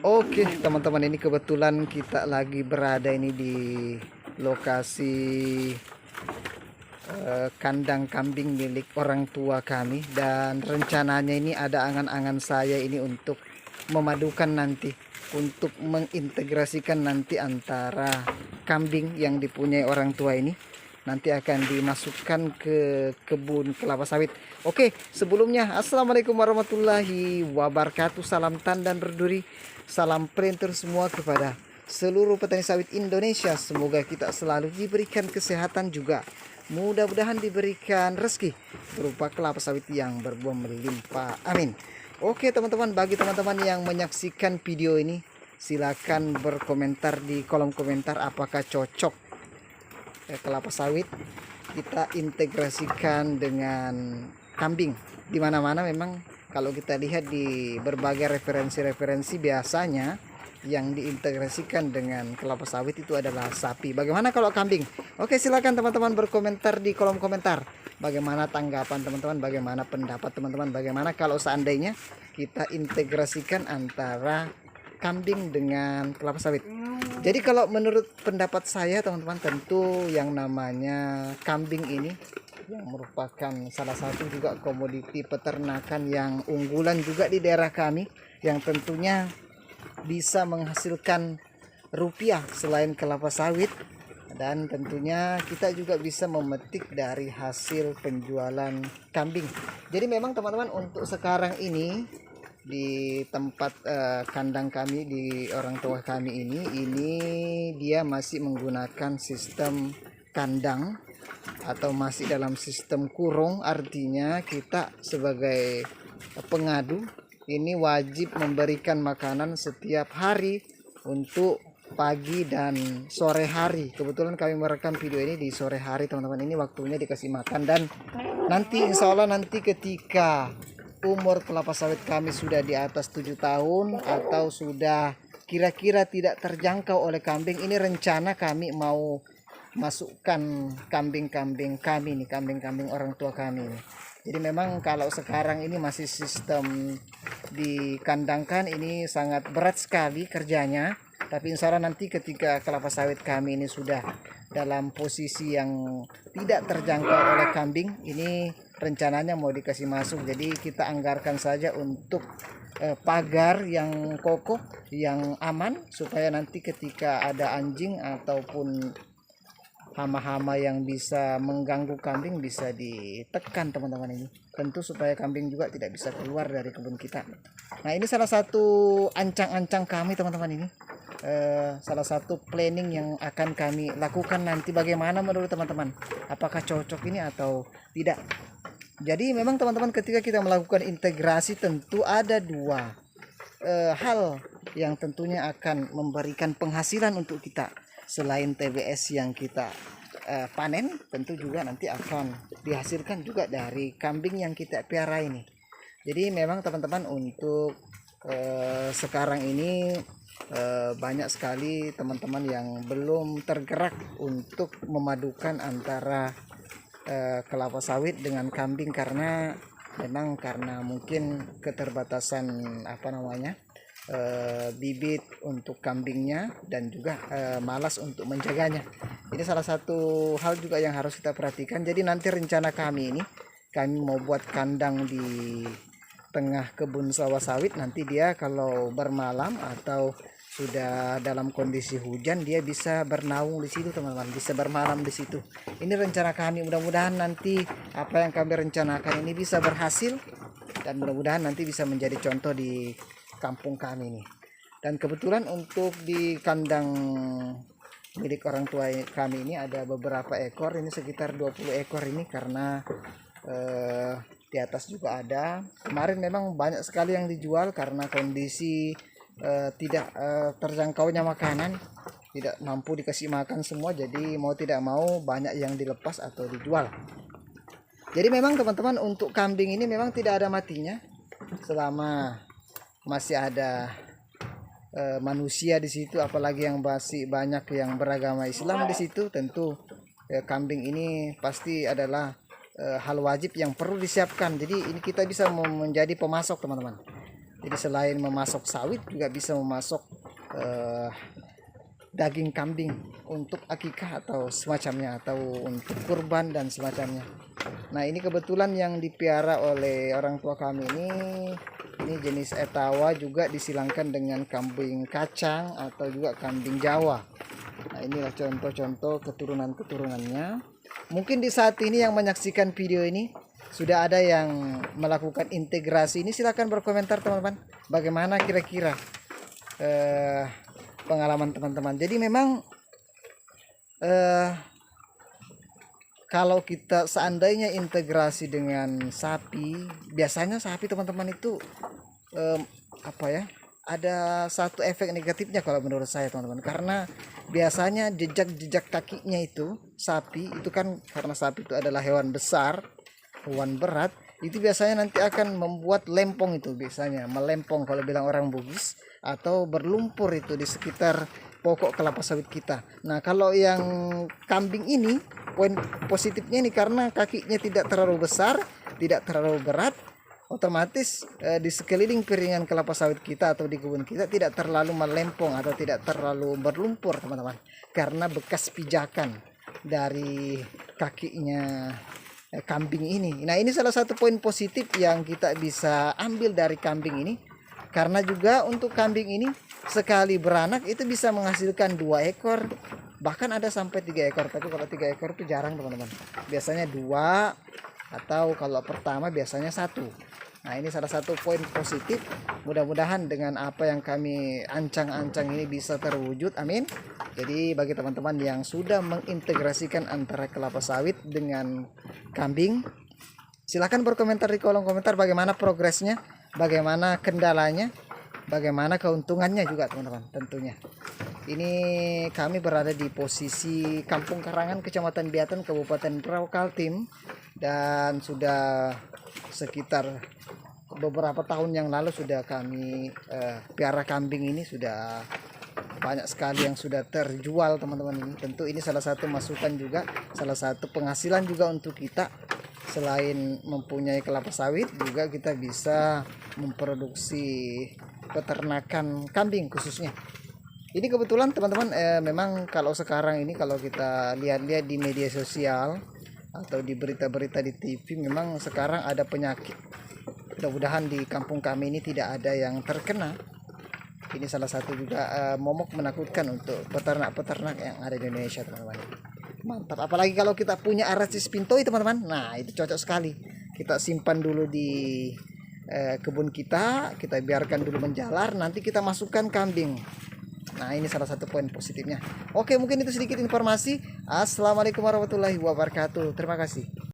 Oke, teman-teman, ini kebetulan kita lagi berada ini di lokasi kandang kambing milik orang tua kami, dan rencananya ini ada angan-angan saya ini untuk memadukan nanti, untuk mengintegrasikan nanti antara kambing yang dipunyai orang tua ini nanti akan dimasukkan ke kebun kelapa sawit. Oke, sebelumnya assalamualaikum warahmatullahi wabarakatuh. Salam tandan berduri, salam perinter semua kepada seluruh petani sawit Indonesia. Semoga kita selalu diberikan kesehatan, juga mudah-mudahan diberikan rezeki berupa kelapa sawit yang berbuah melimpah. Amin. Oke teman-teman, bagi teman-teman yang menyaksikan video ini, silakan berkomentar di kolom komentar apakah cocok kelapa sawit kita integrasikan dengan kambing. Di mana-mana memang kalau kita lihat di berbagai referensi-referensi, biasanya yang diintegrasikan dengan kelapa sawit itu adalah sapi. Bagaimana kalau kambing? Oke, silakan teman-teman berkomentar di kolom komentar. Bagaimana tanggapan teman-teman? Bagaimana pendapat teman-teman? Bagaimana kalau seandainya kita integrasikan antara kambing dengan kelapa sawit? Jadi kalau menurut pendapat saya teman-teman, tentu yang namanya kambing ini yang merupakan salah satu juga komoditi peternakan yang unggulan juga di daerah kami, yang tentunya bisa menghasilkan rupiah selain kelapa sawit, dan tentunya kita juga bisa memetik dari hasil penjualan kambing. Jadi memang teman-teman, untuk sekarang ini di tempat kandang kami, di orang tua kami ini dia masih menggunakan sistem kandang atau masih dalam sistem kurung. Artinya kita sebagai pengadu ini wajib memberikan makanan setiap hari untuk pagi dan sore hari. Kebetulan kami merekam video ini di sore hari teman-teman, ini waktunya dikasih makan. Dan nanti insya Allah nanti ketika umur kelapa sawit kami sudah di atas 7 tahun atau sudah kira-kira tidak terjangkau oleh kambing, ini rencana kami mau masukkan kambing-kambing kami nih, kambing-kambing orang tua kami nih. Jadi memang kalau sekarang ini masih sistem dikandangkan, ini sangat berat sekali kerjanya. Tapi insya Allah nanti ketika kelapa sawit kami ini sudah dalam posisi yang tidak terjangkau oleh kambing, ini rencananya mau dikasih masuk. Jadi kita anggarkan saja untuk pagar yang kokoh, yang aman, supaya nanti ketika ada anjing ataupun hama-hama yang bisa mengganggu kambing bisa ditekan teman-teman, ini tentu supaya kambing juga tidak bisa keluar dari kebun kita. Nah, ini salah satu ancang-ancang kami teman-teman, ini salah satu planning yang akan kami lakukan nanti. Bagaimana menurut teman-teman, apakah cocok ini atau tidak? Jadi memang teman-teman, ketika kita melakukan integrasi tentu ada dua hal yang tentunya akan memberikan penghasilan untuk kita. Selain TBS yang kita panen, tentu juga nanti akan dihasilkan juga dari kambing yang kita piara ini. Jadi memang teman-teman, untuk sekarang ini banyak sekali teman-teman yang belum tergerak untuk memadukan antara kelapa sawit dengan kambing, karena memang karena mungkin keterbatasan bibit untuk kambingnya, dan juga malas untuk menjaganya. Ini salah satu hal juga yang harus kita perhatikan. Jadi nanti rencana kami ini, kami mau buat kandang di tengah kebun sawah sawit. Nanti dia kalau bermalam atau sudah dalam kondisi hujan, dia bisa bernaung di situ teman-teman, bisa bermalam di situ. Ini rencana kami, mudah-mudahan nanti apa yang kami rencanakan ini bisa berhasil, dan mudah-mudahan nanti bisa menjadi contoh di kampung kami nih. Dan kebetulan untuk di kandang milik orang tua kami ini ada beberapa ekor, ini sekitar 20 ekor ini, karena di atas juga ada. Kemarin memang banyak sekali yang dijual karena kondisi tidak terjangkaunya makanan, tidak mampu dikasih makan semua. Jadi mau tidak mau banyak yang dilepas atau dijual. Jadi memang teman-teman, untuk kambing ini memang tidak ada matinya selama masih ada manusia di situ, apalagi yang masih banyak yang beragama Islam di situ. Tentu kambing ini pasti adalah hal wajib yang perlu disiapkan. Jadi ini kita bisa menjadi pemasok teman-teman. Jadi selain memasok sawit juga bisa memasok daging kambing untuk akikah atau semacamnya, atau untuk kurban dan semacamnya. Nah ini kebetulan yang dipiara oleh orang tua kami ini jenis etawa, juga disilangkan dengan kambing kacang atau juga kambing Jawa. Nah inilah contoh-contoh keturunan-keturunannya. Mungkin di saat ini yang menyaksikan video ini sudah ada yang melakukan integrasi ini, silahkan berkomentar teman-teman, bagaimana kira-kira pengalaman teman-teman. Jadi memang kalau kita seandainya integrasi dengan sapi, biasanya sapi teman-teman itu apa ya, ada satu efek negatifnya kalau menurut saya teman-teman, karena biasanya jejak kakinya itu sapi itu kan, karena sapi itu adalah hewan besar, hewan berat, itu biasanya nanti akan membuat lempong, itu biasanya melempong kalau bilang orang Bugis, atau berlumpur itu di sekitar pokok kelapa sawit kita. Nah kalau yang kambing ini, poin positifnya ini karena kakinya tidak terlalu besar, tidak terlalu berat, otomatis di sekeliling piringan kelapa sawit kita atau di kebun kita tidak terlalu melempong atau tidak terlalu berlumpur teman-teman, karena bekas pijakan dari kakinya kambing ini. Nah ini salah satu poin positif yang kita bisa ambil dari kambing ini, karena juga untuk kambing ini sekali beranak itu bisa menghasilkan 2 ekor, bahkan ada sampai 3 ekor. Tapi kalau 3 ekor itu jarang teman-teman, biasanya 2, atau kalau pertama biasanya 1. Nah ini salah satu poin positif. Mudah-mudahan dengan apa yang kami ancang-ancang ini bisa terwujud, amin. Jadi bagi teman-teman yang sudah mengintegrasikan antara kelapa sawit dengan kambing, silahkan berkomentar di kolom komentar bagaimana progresnya, bagaimana kendalanya, bagaimana keuntungannya juga teman-teman tentunya. Ini kami berada di posisi Kampung Karangan, Kecamatan Biatan, Kabupaten Pulau Kaltim, dan sudah sekitar beberapa tahun yang lalu sudah kami piara kambing ini, sudah banyak sekali yang sudah terjual teman-teman. Ini tentu ini salah satu masukan juga, salah satu penghasilan juga untuk kita. Selain mempunyai kelapa sawit, juga kita bisa memproduksi peternakan kambing khususnya. Ini kebetulan teman-teman, memang kalau sekarang ini kalau kita lihat-lihat di media sosial atau di berita-berita di TV, memang sekarang ada penyakit. Mudah-mudahan di kampung kami ini tidak ada yang terkena. Ini salah satu juga momok menakutkan untuk peternak-peternak yang ada di Indonesia teman-teman. Mantap, apalagi kalau kita punya Aracis pintoi teman-teman. Nah itu cocok sekali, kita simpan dulu di kebun kita biarkan dulu menjalar, nanti kita masukkan kambing. Nah ini salah satu poin positifnya. Oke, mungkin itu sedikit informasi. Assalamualaikum warahmatullahi wabarakatuh. Terima kasih.